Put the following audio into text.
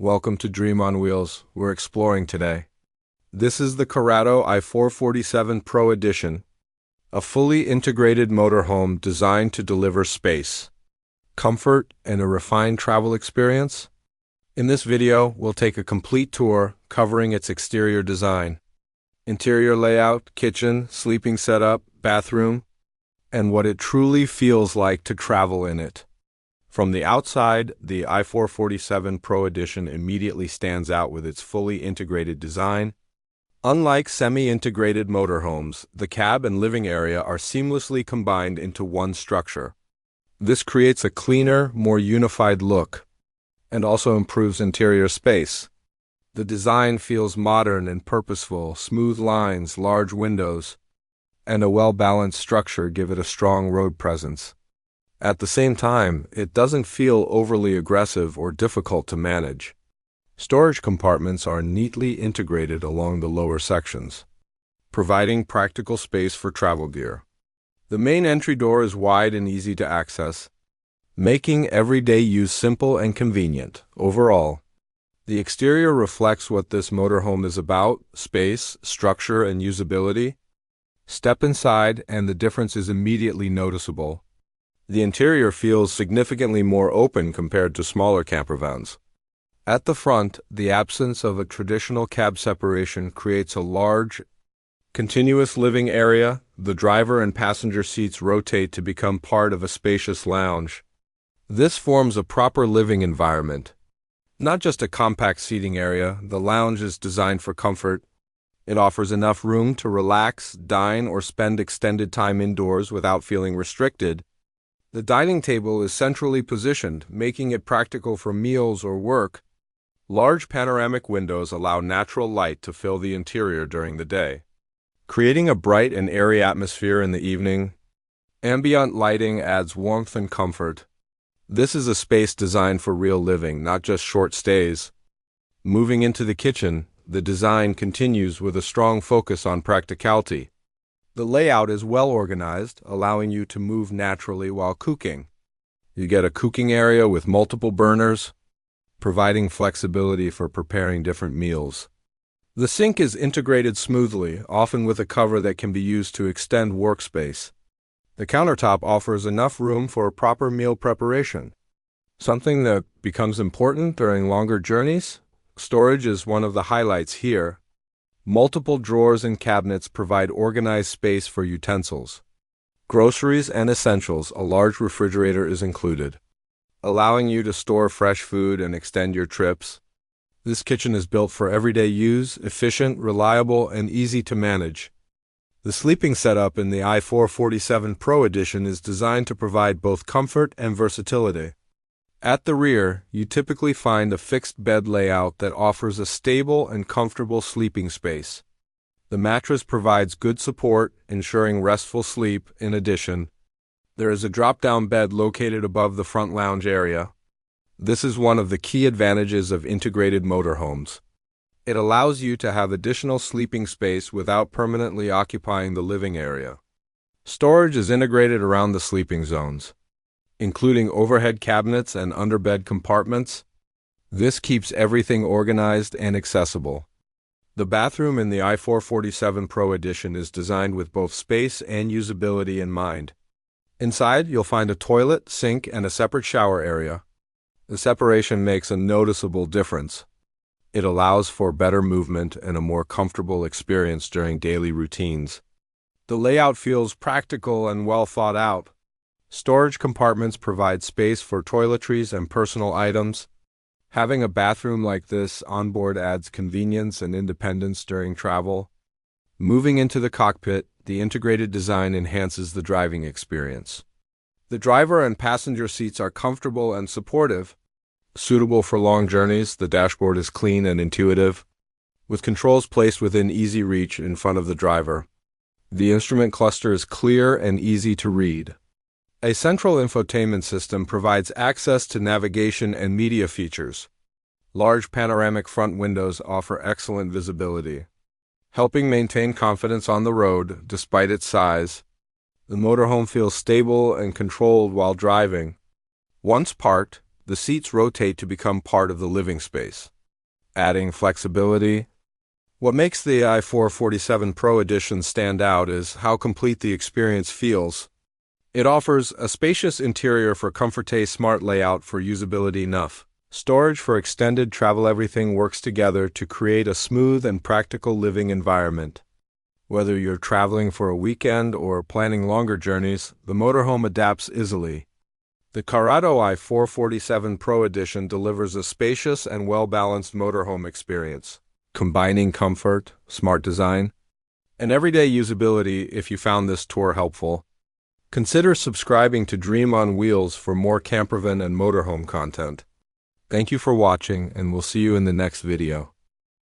Welcome to Dream on Wheels. We're exploring today. This is the Carado I447 Pro Edition, a fully integrated motorhome designed to deliver space, comfort, and a refined travel experience. In this video, we'll take a complete tour covering its exterior design, interior layout, kitchen, sleeping setup, bathroom, and what it truly feels like to travel in it. From the outside, the I447 Pro Edition immediately stands out with its fully integrated design. Unlike semi-integrated motorhomes, the cab and living area are seamlessly combined into one structure. This creates a cleaner, more unified look, and also improves interior space. The design feels modern and purposeful. Smooth lines, large windows, and a well-balanced structure give it a strong road presence. At the same time, it doesn't feel overly aggressive or difficult to manage. Storage compartments are neatly integrated along the lower sections, providing practical space for travel gear. The main entry door is wide and easy to access, making everyday use simple and convenient. Overall, the exterior reflects what this motorhome is about: space, structure, and usability. Step inside, and the difference is immediately noticeable. The interior feels significantly more open compared to smaller campervans. At the front, the absence of a traditional cab separation creates a large, continuous living area. The driver and passenger seats rotate to become part of a spacious lounge. This forms a proper living environment. Not just a compact seating area, the lounge is designed for comfort. It offers enough room to relax, dine, or spend extended time indoors without feeling restricted. The dining table is centrally positioned, making it practical for meals or work. Large panoramic windows allow natural light to fill the interior during the day, creating a bright and airy atmosphere in the evening. Ambient lighting adds warmth and comfort. This is a space designed for real living, not just short stays. Moving into the kitchen, the design continues with a strong focus on practicality. The layout is well organized, allowing you to move naturally while cooking. You get a cooking area with multiple burners, providing flexibility for preparing different meals. The sink is integrated smoothly, often with a cover that can be used to extend workspace. The countertop offers enough room for proper meal preparation, something that becomes important during longer journeys. Storage is one of the highlights here. Multiple drawers and cabinets provide organized space for utensils, groceries, and essentials. A large refrigerator is included, allowing you to store fresh food and extend your trips. This kitchen is built for everyday use, efficient, reliable, and easy to manage. The sleeping setup in the I447 Pro Edition is designed to provide both comfort and versatility. At the rear, you typically find a fixed bed layout that offers a stable and comfortable sleeping space. The mattress provides good support, ensuring restful sleep. In addition, there is a drop-down bed located above the front lounge area. This is one of the key advantages of integrated motorhomes. It allows you to have additional sleeping space without permanently occupying the living area. Storage is integrated around the sleeping zones, including overhead cabinets and underbed compartments. This keeps everything organized and accessible. The bathroom in the I447 Pro Edition is designed with both space and usability in mind. Inside, you'll find a toilet, sink, and a separate shower area. The separation makes a noticeable difference. It allows for better movement and a more comfortable experience during daily routines. The layout feels practical and well thought out. Storage compartments provide space for toiletries and personal items. Having a bathroom like this onboard adds convenience and independence during travel. Moving into the cockpit, the integrated design enhances the driving experience. The driver and passenger seats are comfortable and supportive. Suitable for long journeys, the dashboard is clean and intuitive, with controls placed within easy reach in front of the driver. The instrument cluster is clear and easy to read. A central infotainment system provides access to navigation and media features. Large panoramic front windows offer excellent visibility, helping maintain confidence on the road despite its size. The motorhome feels stable and controlled while driving. Once parked, The seats rotate to become part of the living space, adding flexibility. What makes the i447 Pro Edition stand out is how complete the experience feels. It offers a spacious interior for comfort, a smart layout for usability, enough storage for extended travel. Everything works together to create a smooth and practical living environment. Whether you're traveling for a weekend or planning longer journeys, the motorhome adapts easily. The Carado I447 Pro Edition delivers a spacious and well-balanced motorhome experience, combining comfort, smart design, and everyday usability. If you found this tour helpful, consider subscribing to Dream on Wheels for more campervan and motorhome content. Thank you for watching, and we'll see you in the next video.